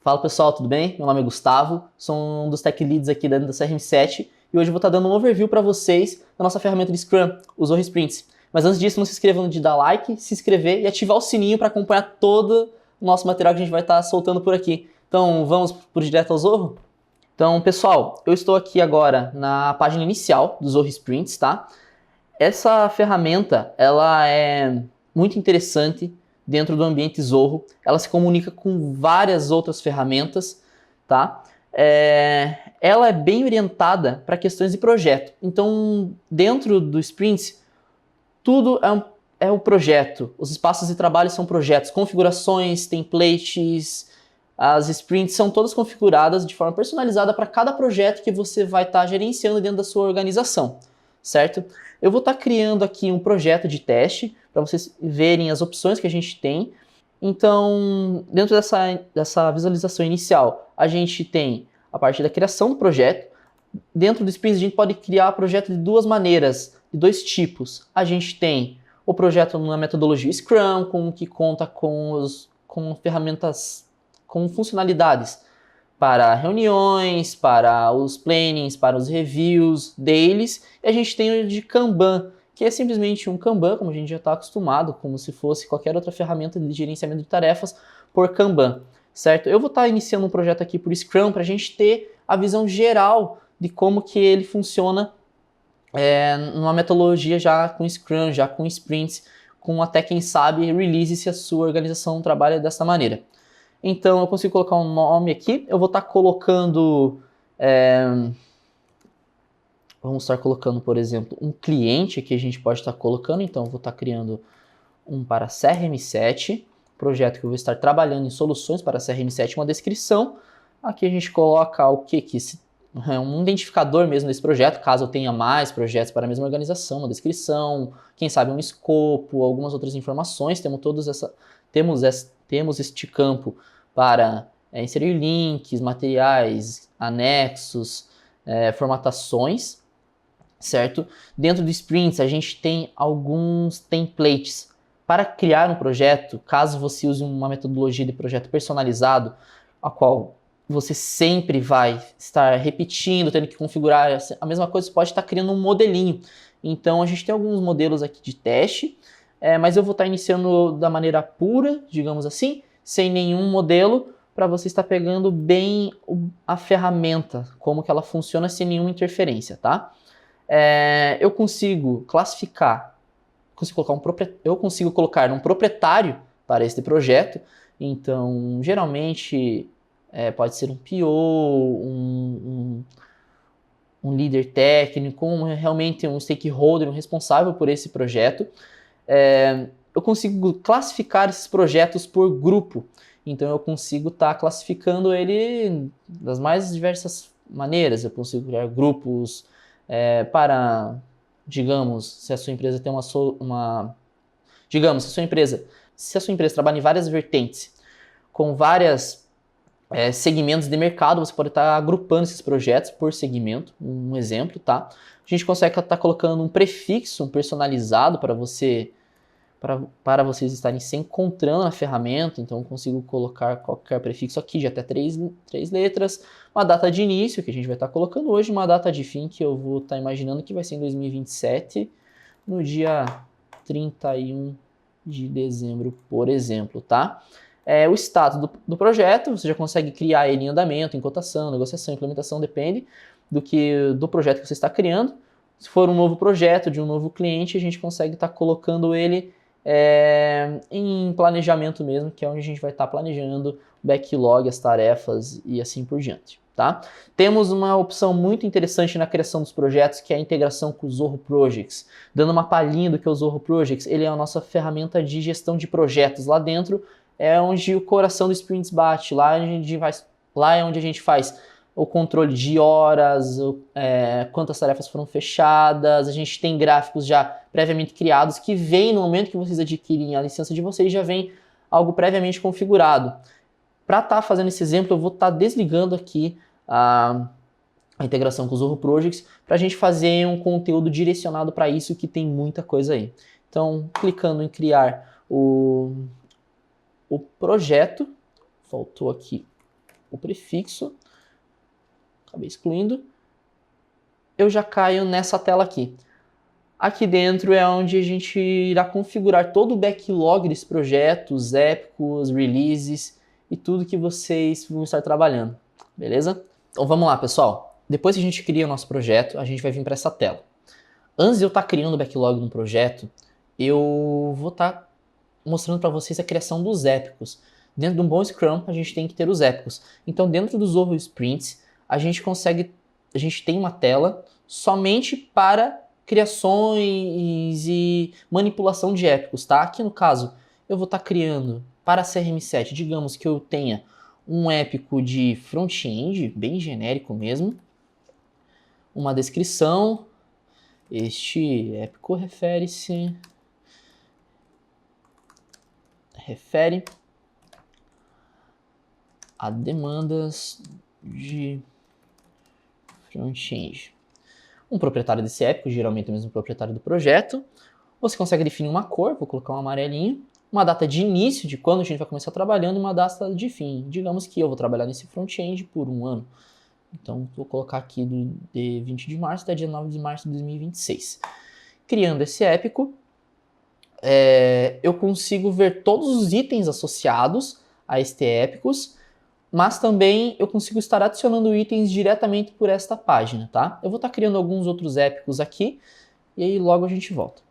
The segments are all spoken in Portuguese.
Fala pessoal, tudo bem? Meu nome é Gustavo, sou um dos Tech Leads aqui dentro da CRM7 e hoje eu vou estar dando um overview para vocês da nossa ferramenta de Scrum, o Zoho Sprints. Mas antes disso, não se inscrevam de dar like, se inscrever e ativar o sininho para acompanhar todo o nosso material que a gente vai estar soltando por aqui. Então vamos por direto ao Zoho? Então pessoal, eu estou aqui agora na página inicial do Zoho Sprints, tá? Essa ferramenta, ela é muito interessante dentro do ambiente Zoho. Ela se comunica com várias outras ferramentas, tá? Ela é bem orientada para questões de projeto. Então, dentro do Sprints, tudo é o projeto. Os espaços de trabalho são projetos, configurações, templates. As sprints são todas configuradas de forma personalizada para cada projeto que você vai estar gerenciando dentro da sua organização, certo? Eu vou estar criando aqui um projeto de teste para vocês verem as opções que a gente tem. Então, dentro dessa visualização inicial, a gente tem a parte da criação do projeto. Dentro do Sprints, a gente pode criar projeto de duas maneiras, de dois tipos. A gente tem o projeto na metodologia Scrum, que conta com ferramentas, com funcionalidades para reuniões, para os plannings, para os reviews, dailies. E a gente tem o de Kanban, que é simplesmente um Kanban, como a gente já está acostumado, como se fosse qualquer outra ferramenta de gerenciamento de tarefas por Kanban, certo? Eu vou estar iniciando um projeto aqui por Scrum para a gente ter a visão geral de como que ele funciona numa metodologia já com Scrum, já com Sprints, com até quem sabe release se a sua organização trabalha dessa maneira. Então eu consigo colocar um nome aqui, eu vou estar colocando, vamos estar colocando, por exemplo, um cliente que a gente pode estar colocando, então eu vou estar criando um para CRM7, projeto que eu vou estar trabalhando em soluções para CRM7, uma descrição. Aqui a gente coloca o que um identificador mesmo desse projeto, caso eu tenha mais projetos para a mesma organização, uma descrição, quem sabe um escopo, algumas outras informações. Temos este campo para inserir links, materiais, anexos, formatações, certo? Dentro do Sprints, a gente tem alguns templates para criar um projeto, caso você use uma metodologia de projeto personalizado, a qual você sempre vai estar repetindo, tendo que configurar a mesma coisa, você pode estar criando um modelinho. Então a gente tem alguns modelos aqui de teste, mas eu vou estar iniciando da maneira pura, digamos assim, sem nenhum modelo, para você estar pegando bem a ferramenta, como que ela funciona sem nenhuma interferência, tá? Eu consigo classificar, eu consigo colocar um proprietário para este projeto. Então geralmente pode ser um PO, um líder técnico, realmente um stakeholder, um responsável por esse projeto. Eu consigo classificar esses projetos por grupo. Então eu consigo estar classificando ele das mais diversas maneiras. Eu consigo criar grupos para, digamos, se a sua empresa tem digamos, se a sua empresa trabalha em várias vertentes, com várias segmentos de mercado, você pode estar agrupando esses projetos por segmento, um exemplo, tá? A gente consegue estar colocando um prefixo, um personalizado para vocês estarem se encontrando na ferramenta. Então eu consigo colocar qualquer prefixo aqui de até três letras, uma data de início que a gente vai estar colocando hoje, uma data de fim que eu vou estar imaginando que vai ser em 2027, no dia 31 de dezembro, por exemplo, tá? O status do projeto, você já consegue criar ele em andamento, em cotação, negociação, implementação, depende do projeto que você está criando. Se for um novo projeto de um novo cliente, a gente consegue estar colocando ele em planejamento mesmo, que é onde a gente vai estar planejando o backlog, as tarefas e assim por diante, tá? Temos uma opção muito interessante na criação dos projetos, que é a integração com o Zoho Projects. Dando uma palhinha do que é o Zoho Projects, ele é a nossa ferramenta de gestão de projetos. Lá dentro é onde o coração do Sprints bate, lá é onde a gente faz o controle de horas, quantas tarefas foram fechadas. A gente tem gráficos já previamente criados que vem no momento que vocês adquirem a licença de vocês, já vem algo previamente configurado. Para estar fazendo esse exemplo, eu vou estar desligando aqui a integração com o Zoho Projects para a gente fazer um conteúdo direcionado para isso, que tem muita coisa aí. Então, clicando em criar o projeto, faltou aqui o prefixo, acabei excluindo, eu já caio nessa tela aqui. Aqui dentro é onde a gente irá configurar todo o backlog desse projeto, os épicos, releases e tudo que vocês vão estar trabalhando, beleza? Então vamos lá, pessoal. Depois que a gente cria o nosso projeto, a gente vai vir para essa tela. Antes de eu estar criando o backlog no projeto, eu vou estar mostrando para vocês a criação dos épicos. Dentro de um bom Scrum, a gente tem que ter os épicos. Então, dentro dos Zoho Sprints, a gente tem uma tela somente para criações e manipulação de épicos, tá? Aqui no caso, eu vou estar criando para a CRM7, digamos que eu tenha um épico de front-end, bem genérico mesmo, uma descrição. Este épico refere a demandas de front-end. Um proprietário desse épico, geralmente é o mesmo proprietário do projeto. Você consegue definir uma cor, vou colocar um amarelinho, uma data de início de quando a gente vai começar trabalhando e uma data de fim. Digamos que eu vou trabalhar nesse front-end por 1 ano. Então, vou colocar aqui de 20 de março até dia 9 de março de 2026. Criando esse épico, eu consigo ver todos os itens associados a este épicos, mas também eu consigo estar adicionando itens diretamente por esta página, tá? Eu vou estar criando alguns outros épicos aqui, e aí logo a gente volta.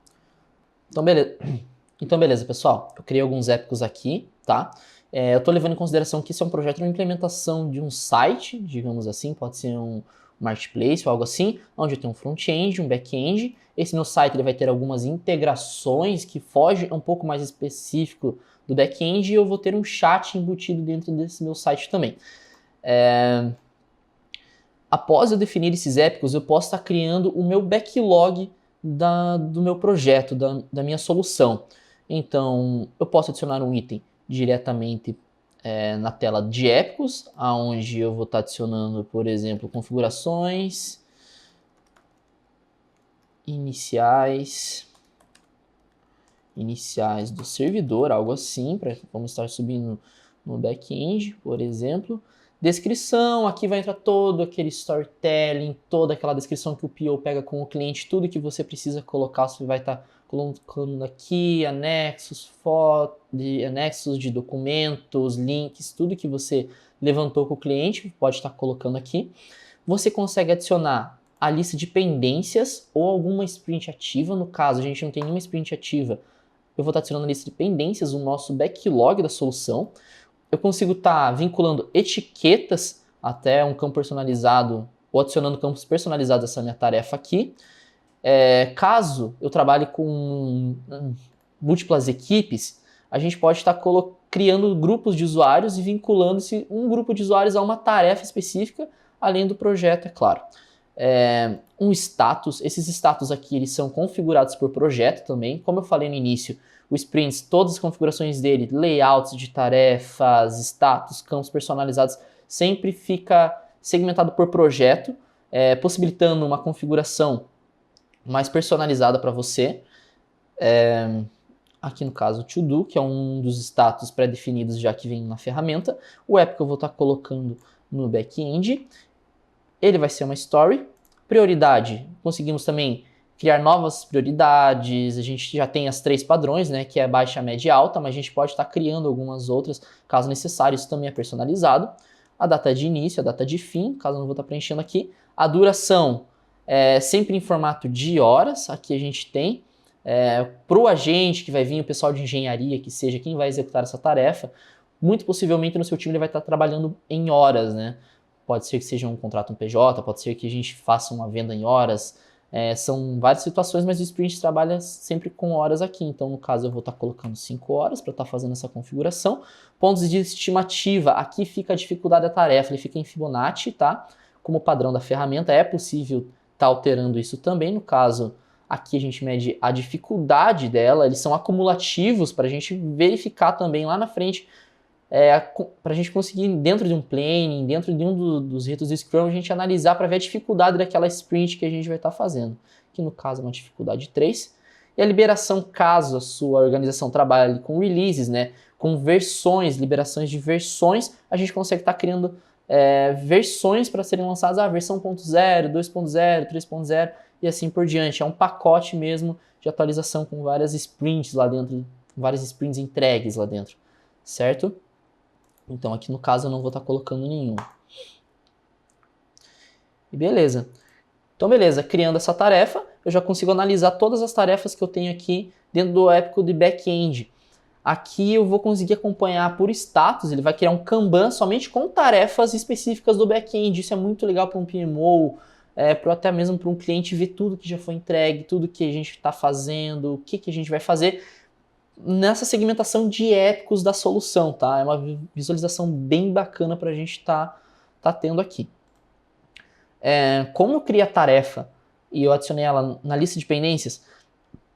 Então beleza, pessoal. Eu criei alguns épicos aqui, tá? Eu estou levando em consideração que isso é um projeto de uma implementação de um site, digamos assim, pode ser um marketplace ou algo assim, onde eu tenho um front-end, um back-end. Esse meu site ele vai ter algumas integrações que fogem um pouco mais específico do back-end, e eu vou ter um chat embutido dentro desse meu site também. Após eu definir esses épicos, eu posso estar criando o meu backlog do meu projeto, da minha solução. Então, eu posso adicionar um item diretamente na tela de épicos, onde eu vou estar adicionando, por exemplo, configurações iniciais do servidor, algo assim, vamos estar subindo no back-end, por exemplo. Descrição, aqui vai entrar todo aquele storytelling, toda aquela descrição que o PO pega com o cliente, tudo que você precisa colocar, você vai estar colocando aqui, anexos de documentos, links, tudo que você levantou com o cliente, pode estar colocando aqui. Você consegue adicionar a lista de pendências ou alguma sprint ativa, no caso a gente não tem nenhuma sprint ativa, eu vou estar adicionando a lista de pendências, o nosso backlog da solução. Eu consigo estar vinculando etiquetas até um campo personalizado ou adicionando campos personalizados a essa minha tarefa aqui. Caso eu trabalhe com múltiplas equipes, a gente pode estar criando grupos de usuários e vinculando um grupo de usuários a uma tarefa específica, além do projeto, é claro. Um status, esses status aqui eles são configurados por projeto também, como eu falei no início, o Sprints, todas as configurações dele, layouts de tarefas, status, campos personalizados, sempre fica segmentado por projeto, possibilitando uma configuração mais personalizada para você. Aqui no caso o To-Do, que é um dos status pré-definidos já que vem na ferramenta. O app que eu vou estar colocando no back-end, ele vai ser uma story. Prioridade, conseguimos também criar novas prioridades, a gente já tem as 3 padrões, né, que é baixa, média e alta, mas a gente pode estar criando algumas outras, caso necessário, isso também é personalizado. A data de início, a data de fim, caso eu não vou estar preenchendo aqui. A duração é sempre em formato de horas, aqui a gente tem. Para o agente que vai vir, o pessoal de engenharia, que seja quem vai executar essa tarefa, muito possivelmente no seu time ele vai estar trabalhando em horas, né? Pode ser que seja um contrato um PJ, pode ser que a gente faça uma venda em horas. São várias situações, mas o Sprint trabalha sempre com horas aqui. Então, no caso, eu vou estar colocando 5 horas para estar fazendo essa configuração. Pontos de estimativa, aqui fica a dificuldade da tarefa, ele fica em Fibonacci, tá? Como padrão da ferramenta, é possível estar alterando isso também. No caso, aqui a gente mede a dificuldade dela, eles são acumulativos para a gente verificar também lá na frente, para a gente conseguir, dentro de um planning, dentro de um dos ritos do Scrum, a gente analisar para ver a dificuldade daquela sprint que a gente vai estar fazendo. Aqui no caso é uma dificuldade 3. E a liberação, caso a sua organização trabalhe com releases, né, com versões, liberações de versões, a gente consegue estar criando versões para serem lançadas, versão 1.0, 2.0, 3.0 e assim por diante. É um pacote mesmo de atualização com várias sprints lá dentro, várias sprints entregues lá dentro, certo? Então aqui no caso eu não vou estar colocando nenhum. E beleza. Então beleza, criando essa tarefa, eu já consigo analisar todas as tarefas que eu tenho aqui dentro do Epic de back-end. Aqui eu vou conseguir acompanhar por status, ele vai criar um Kanban somente com tarefas específicas do back-end. Isso é muito legal para um PMO, até mesmo para um cliente ver tudo que já foi entregue, tudo que a gente está fazendo, o que a gente vai fazer nessa segmentação de épicos da solução, tá? É uma visualização bem bacana para a gente tá tendo aqui. Como eu criei a tarefa e eu adicionei ela na lista de pendências,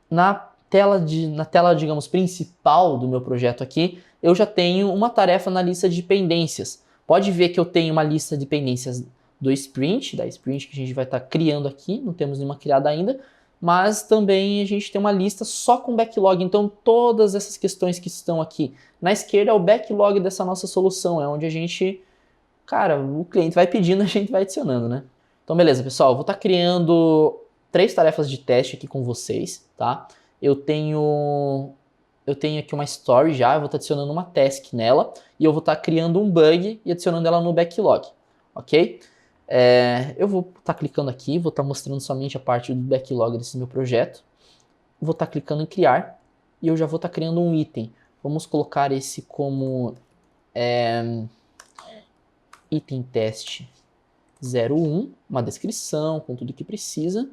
na tela, digamos, principal do meu projeto aqui, eu já tenho uma tarefa na lista de pendências. Pode ver que eu tenho uma lista de pendências da sprint que a gente vai estar criando aqui, não temos nenhuma criada ainda, mas também a gente tem uma lista só com backlog, então todas essas questões que estão aqui na esquerda é o backlog dessa nossa solução, é onde a gente, cara, o cliente vai pedindo, a gente vai adicionando, né? Então beleza, pessoal, eu vou estar criando 3 tarefas de teste aqui com vocês, tá? Eu tenho aqui uma story já, eu vou estar adicionando uma task nela e eu vou estar criando um bug e adicionando ela no backlog, ok? Eu vou estar clicando aqui, vou estar mostrando somente a parte do backlog desse meu projeto. Vou estar clicando em criar e eu já vou estar criando um item. Vamos colocar esse como item teste 01, uma descrição com tudo que precisa.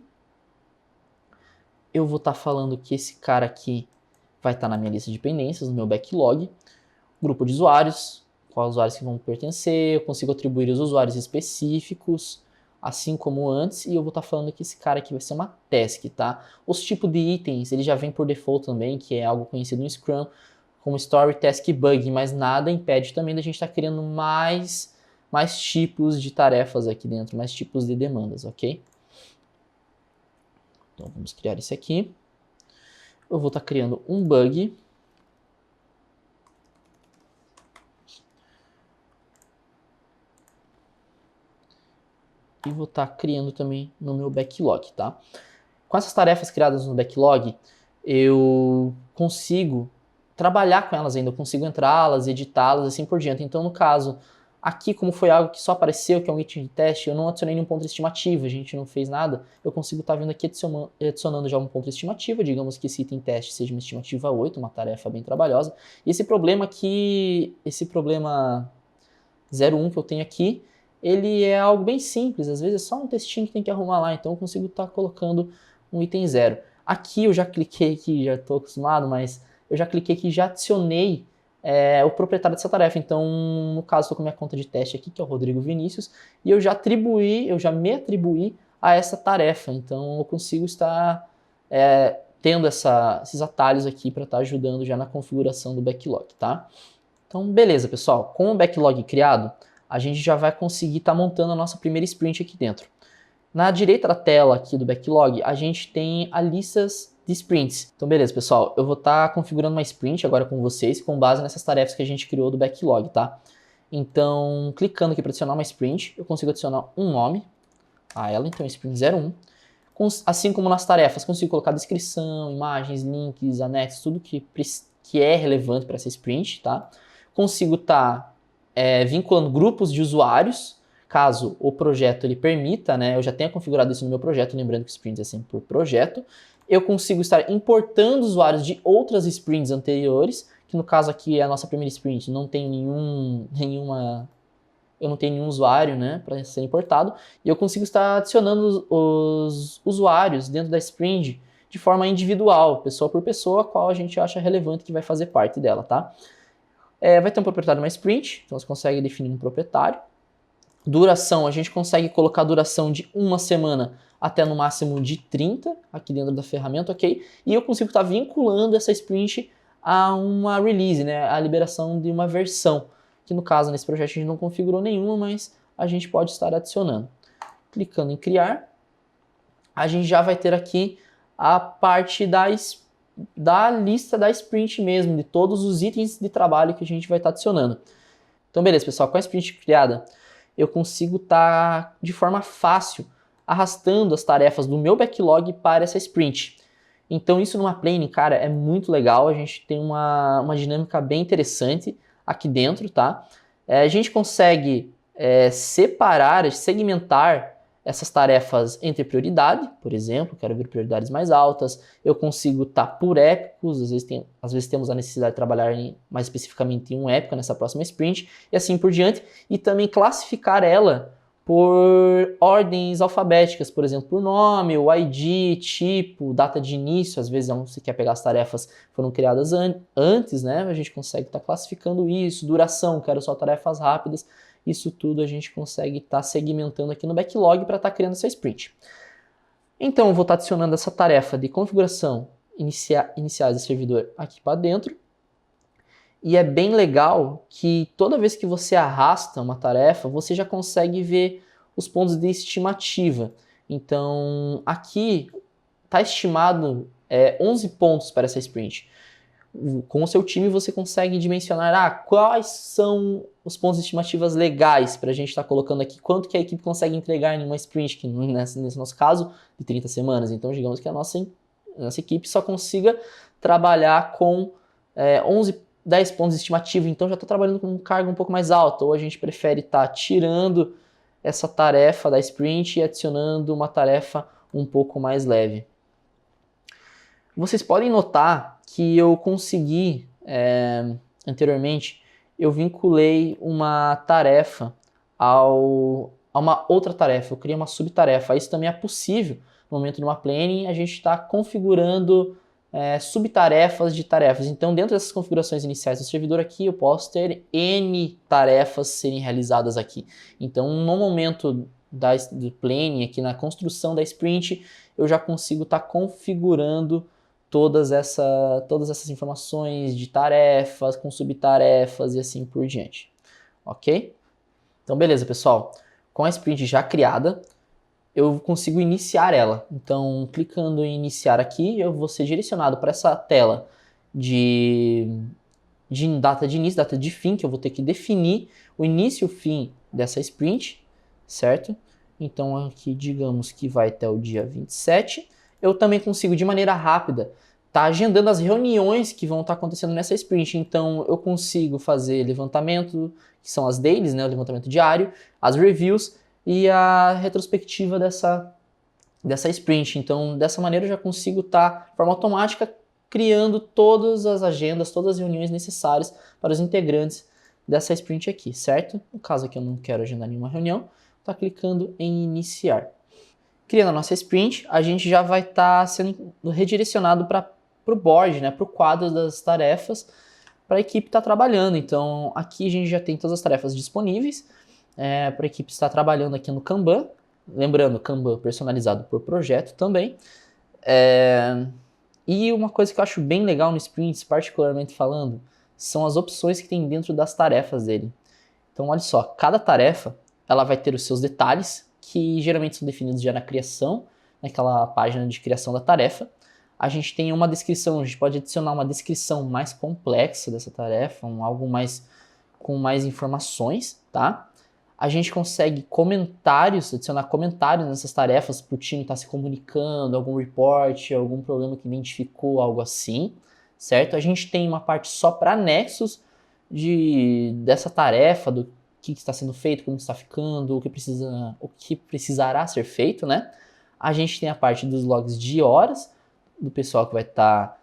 Eu vou estar falando que esse cara aqui vai estar na minha lista de pendências, no meu backlog. Grupo de usuários, quais usuários que vão pertencer, eu consigo atribuir os usuários específicos, assim como antes, e eu vou estar falando que esse cara aqui vai ser uma task, tá? Os tipos de itens, ele já vem por default também, que é algo conhecido no Scrum, como Story, Task e Bug, mas nada impede também da gente estar criando mais tipos de tarefas aqui dentro, mais tipos de demandas, ok? Então vamos criar esse aqui. Eu vou estar criando um bug. E vou estar criando também no meu backlog, tá? Com essas tarefas criadas no backlog, eu consigo trabalhar com elas ainda, eu consigo entrá-las, editá-las, assim por diante. Então, no caso, aqui como foi algo que só apareceu, que é um item de teste, eu não adicionei nenhum ponto estimativo, a gente não fez nada, eu consigo estar vindo aqui adicionando já um ponto estimativo, digamos que esse item teste seja uma estimativa 8, uma tarefa bem trabalhosa. E esse problema 01 que eu tenho aqui, ele é algo bem simples, às vezes é só um textinho que tem que arrumar lá, então eu consigo estar colocando um item 0. Aqui eu já cliquei aqui, já estou acostumado, mas eu já cliquei aqui e já adicionei o proprietário dessa tarefa. Então, no caso, estou com minha conta de teste aqui, que é o Rodrigo Vinícius, e eu já me atribuí a essa tarefa. Então, eu consigo estar tendo esses atalhos aqui para estar ajudando já na configuração do backlog, tá? Então, beleza, pessoal. Com o backlog criado, a gente já vai conseguir estar montando a nossa primeira sprint aqui dentro. Na direita da tela aqui do backlog, a gente tem a listas de sprints. Então, beleza, pessoal. Eu vou estar configurando uma sprint agora com vocês, com base nessas tarefas que a gente criou do backlog, tá? Então, clicando aqui para adicionar uma sprint, eu consigo adicionar um nome a ela, então sprint 01. Assim como nas tarefas, consigo colocar descrição, imagens, links, anexos, tudo que é relevante para essa sprint, tá? Consigo estar vinculando grupos de usuários, caso o projeto ele permita, né? Eu já tenha configurado isso no meu projeto, lembrando que sprints é sempre por projeto. Eu consigo estar importando usuários de outras sprints anteriores, que no caso aqui é a nossa primeira sprint, não tem eu não tenho nenhum usuário, né, para ser importado, e eu consigo estar adicionando os usuários dentro da sprint de forma individual, pessoa por pessoa, qual a gente acha relevante que vai fazer parte dela, tá? Vai ter um proprietário na sprint, então você consegue definir um proprietário. Duração, a gente consegue colocar a duração de 1 semana até no máximo de 30 aqui dentro da ferramenta, ok? E eu consigo estar vinculando essa sprint a uma release, né? A liberação de uma versão, que no caso nesse projeto a gente não configurou nenhuma, mas a gente pode estar adicionando. Clicando em criar, a gente já vai ter aqui a parte da lista da sprint mesmo, de todos os itens de trabalho que a gente vai estar adicionando. Então, beleza, pessoal, com a sprint criada, eu consigo estar de forma fácil arrastando as tarefas do meu backlog para essa sprint. Então, isso numa planning, cara, é muito legal. A gente tem uma dinâmica bem interessante aqui dentro, tá? A gente consegue separar, segmentar essas tarefas entre prioridade, por exemplo, quero ver prioridades mais altas, eu consigo estar por épicos, às vezes temos a necessidade de trabalhar mais especificamente em um épico nessa próxima sprint, e assim por diante, e também classificar ela por ordens alfabéticas, por exemplo, por nome, o ID, tipo, data de início, às vezes você quer pegar as tarefas que foram criadas antes, né? A gente consegue estar classificando isso, duração, quero só tarefas rápidas, isso tudo a gente consegue estar segmentando aqui no backlog para estar criando essa sprint. Então, eu vou estar adicionando essa tarefa de configuração iniciais do servidor aqui para dentro. E é bem legal que toda vez que você arrasta uma tarefa, você já consegue ver os pontos de estimativa. Então, aqui está estimado 11 pontos para essa sprint. Com o seu time você consegue dimensionar quais são os pontos de estimativas legais para a gente estar colocando aqui, quanto que a equipe consegue entregar em uma sprint, que nesse nosso caso, de 30 semanas. Então, digamos que a nossa equipe só consiga trabalhar com 10 pontos de estimativa, então já estou trabalhando com um cargo um pouco mais alto, ou a gente prefere estar tirando essa tarefa da sprint e adicionando uma tarefa um pouco mais leve. Vocês podem notar que eu consegui, anteriormente, eu vinculei uma tarefa a uma outra tarefa, eu criei uma subtarefa. Isso também é possível no momento de uma planning, a gente está configurando subtarefas de tarefas. Então, dentro dessas configurações iniciais do servidor aqui, eu posso ter N tarefas serem realizadas aqui. Então, no momento do planning, aqui na construção da sprint, eu já consigo estar configurando todas essas informações de tarefas, com subtarefas e assim por diante. Ok? Então, beleza, pessoal. Com a sprint já criada, eu consigo iniciar ela. Então, clicando em iniciar aqui, eu vou ser direcionado para essa tela de data de início, data de fim, que eu vou ter que definir o início e o fim dessa sprint, certo? Então, aqui, digamos que vai até o dia 27. Eu também consigo, de maneira rápida, estar agendando as reuniões que vão estar acontecendo nessa sprint. Então, eu consigo fazer levantamento, que são as dailies, né, o levantamento diário, as reviews, e a retrospectiva dessa sprint. Então, dessa maneira eu já consigo estar, de forma automática, criando todas as agendas, todas as reuniões necessárias para os integrantes dessa sprint aqui, certo? No caso aqui eu não quero agendar nenhuma reunião, tá clicando em iniciar. Criando a nossa sprint, a gente já vai estar sendo redirecionado para o board, né, para o quadro das tarefas, para a equipe estar trabalhando. Então, aqui a gente já tem todas as tarefas disponíveis, para a equipe estar trabalhando aqui no Kanban. Lembrando, Kanban personalizado por projeto também. E uma coisa que eu acho bem legal no Sprints, particularmente falando, são as opções que tem dentro das tarefas dele. Então, olha só, cada tarefa ela vai ter os seus detalhes, que geralmente são definidos já na criação, naquela página de criação da tarefa. A gente tem uma descrição, a gente pode adicionar uma descrição mais complexa dessa tarefa, algo mais com mais informações, tá? A gente consegue adicionar comentários nessas tarefas para o time estar se comunicando, algum report, algum problema que identificou, algo assim, certo? A gente tem uma parte só para anexos dessa tarefa, do que está sendo feito, como está ficando, o que precisará ser feito, né? A gente tem a parte dos logs de horas, do pessoal que vai estar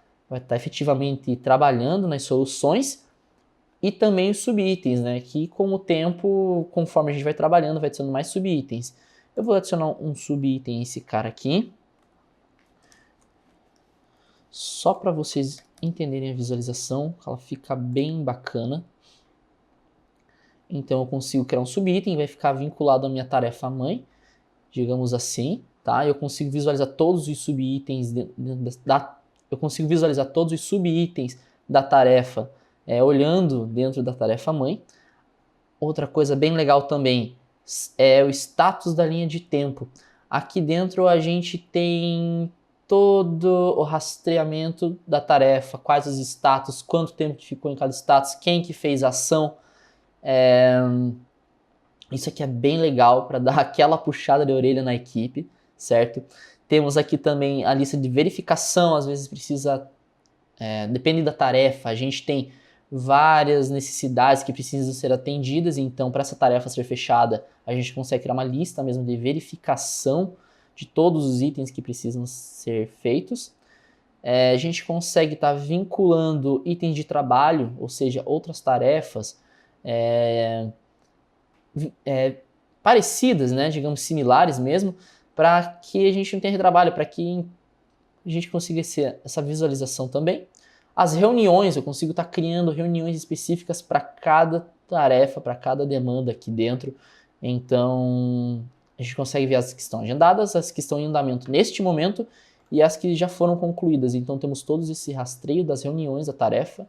efetivamente trabalhando nas soluções, e também os subitens, né? Que com o tempo, conforme a gente vai trabalhando, vai adicionando mais subitens. Eu vou adicionar um subitem, esse cara aqui, só para vocês entenderem a visualização, ela fica bem bacana. Então eu consigo criar um subitem, vai ficar vinculado à minha tarefa mãe, digamos assim, tá? Eu consigo visualizar todos os subitens da tarefa, olhando dentro da tarefa mãe. Outra coisa bem legal também é o status da linha de tempo. Aqui dentro a gente tem todo o rastreamento da tarefa, quais os status, quanto tempo que ficou em cada status, quem que fez a ação. Isso aqui é bem legal para dar aquela puxada de orelha na equipe, certo? Temos aqui também a lista de verificação, às vezes precisa, depende da tarefa, a gente tem várias necessidades que precisam ser atendidas, então para essa tarefa ser fechada, a gente consegue criar uma lista mesmo de verificação de todos os itens que precisam ser feitos. A gente consegue estar vinculando itens de trabalho, ou seja, outras tarefas parecidas, né, digamos similares mesmo, para que a gente não tenha retrabalho, para que a gente consiga essa visualização também. As reuniões, eu consigo estar criando reuniões específicas para cada tarefa, para cada demanda aqui dentro. Então, a gente consegue ver as que estão agendadas, as que estão em andamento neste momento e as que já foram concluídas. Então, temos todos esse rastreio das reuniões da tarefa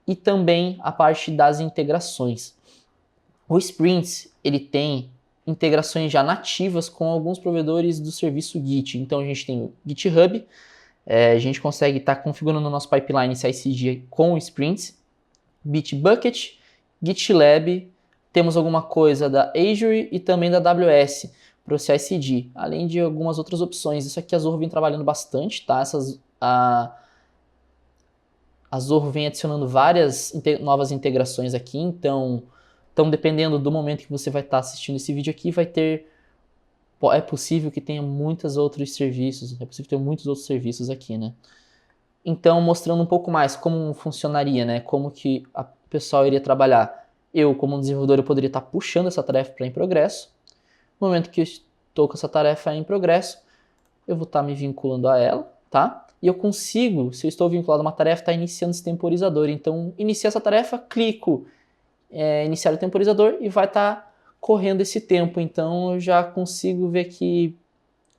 e também a parte das integrações. O Sprints, ele tem integrações já nativas com alguns provedores do serviço Git. Então, a gente tem o GitHub, a gente consegue estar configurando o nosso pipeline CI/CD com o Sprints, Bitbucket, GitLab, temos alguma coisa da Azure e também da AWS para o CI/CD, além de algumas outras opções. Isso aqui a Zorro vem trabalhando bastante, tá? A Zorro vem adicionando várias novas integrações aqui, então dependendo do momento que você vai estar assistindo esse vídeo aqui, é possível que tenha muitos outros serviços, aqui, né? Então, mostrando um pouco mais como funcionaria, né? Como que o pessoal iria trabalhar. Eu, como desenvolvedor, eu poderia estar puxando essa tarefa para em progresso. No momento que eu estou com essa tarefa em progresso, eu vou estar me vinculando a ela, tá? E eu consigo, se eu estou vinculado a uma tarefa, estar iniciando esse temporizador. Então, iniciar essa tarefa, clico iniciar o temporizador e vai estar correndo esse tempo. Então eu já consigo ver que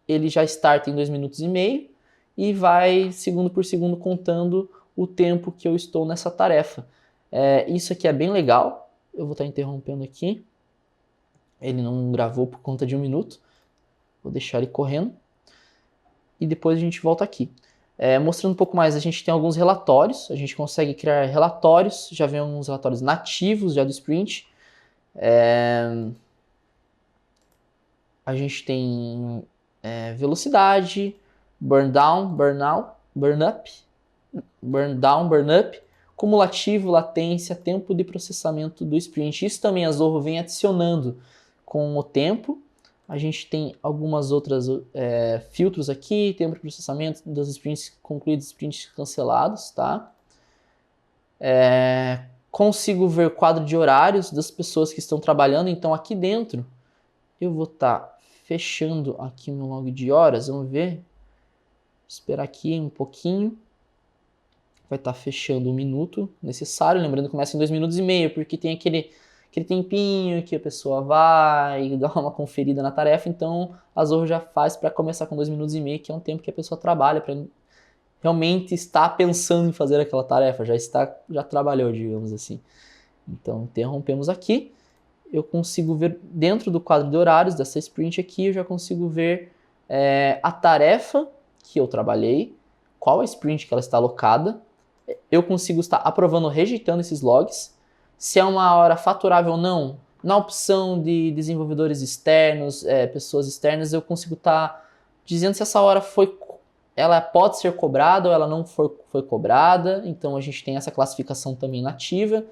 ele já starta em 2 minutos e meio e vai segundo por segundo contando o tempo que eu estou nessa tarefa. Isso aqui é bem legal. Eu vou estar interrompendo aqui. Ele não gravou por conta de 1 minuto. Vou deixar ele correndo. E depois a gente volta aqui. Mostrando um pouco mais, a gente tem alguns relatórios, a gente consegue criar relatórios, já vem alguns relatórios nativos já do Sprint. A gente tem velocidade, burn down, burn up, cumulativo, latência, tempo de processamento do Sprint. Isso também a Zorro vem adicionando com o tempo. A gente tem algumas outras filtros aqui, tempo de processamento dos sprints concluídos, sprints cancelados, tá? Consigo ver quadro de horários das pessoas que estão trabalhando, então aqui dentro eu vou estar fechando aqui meu log de horas, vamos ver, vou esperar aqui um pouquinho, vai estar fechando 1 minuto necessário, lembrando que começa em 2 minutos e meio, porque tem aquele tempinho que a pessoa vai dar uma conferida na tarefa, então a Zorro já faz para começar com 2 minutos e meio, que é um tempo que a pessoa trabalha para realmente estar pensando em fazer aquela tarefa, já trabalhou, digamos assim. Então interrompemos aqui, eu consigo ver dentro do quadro de horários dessa sprint aqui, eu já consigo ver a tarefa que eu trabalhei, qual a sprint que ela está alocada, eu consigo estar aprovando ou rejeitando esses logs, se é uma hora faturável ou não. Na opção de desenvolvedores externos, pessoas externas, eu consigo estar dizendo se essa hora ela pode ser cobrada ou ela não foi cobrada. Então a gente tem essa classificação também nativa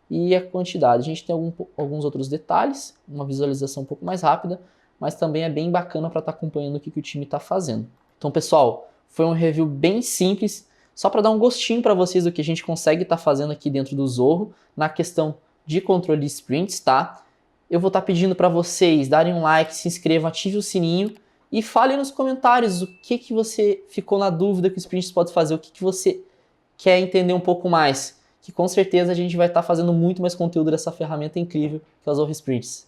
e a quantidade. A gente tem alguns outros detalhes, uma visualização um pouco mais rápida, mas também é bem bacana para estar acompanhando o que o time está fazendo. Então, pessoal, foi um review bem simples, só para dar um gostinho para vocês do que a gente consegue estar fazendo aqui dentro do Zorro, na questão de controle de sprints, tá? Eu vou estar pedindo para vocês darem um like, se inscrevam, ativem o sininho e falem nos comentários o que você ficou na dúvida que o Sprints pode fazer, o que você quer entender um pouco mais, que com certeza a gente vai estar fazendo muito mais conteúdo dessa ferramenta incrível que é o Zorro Sprints.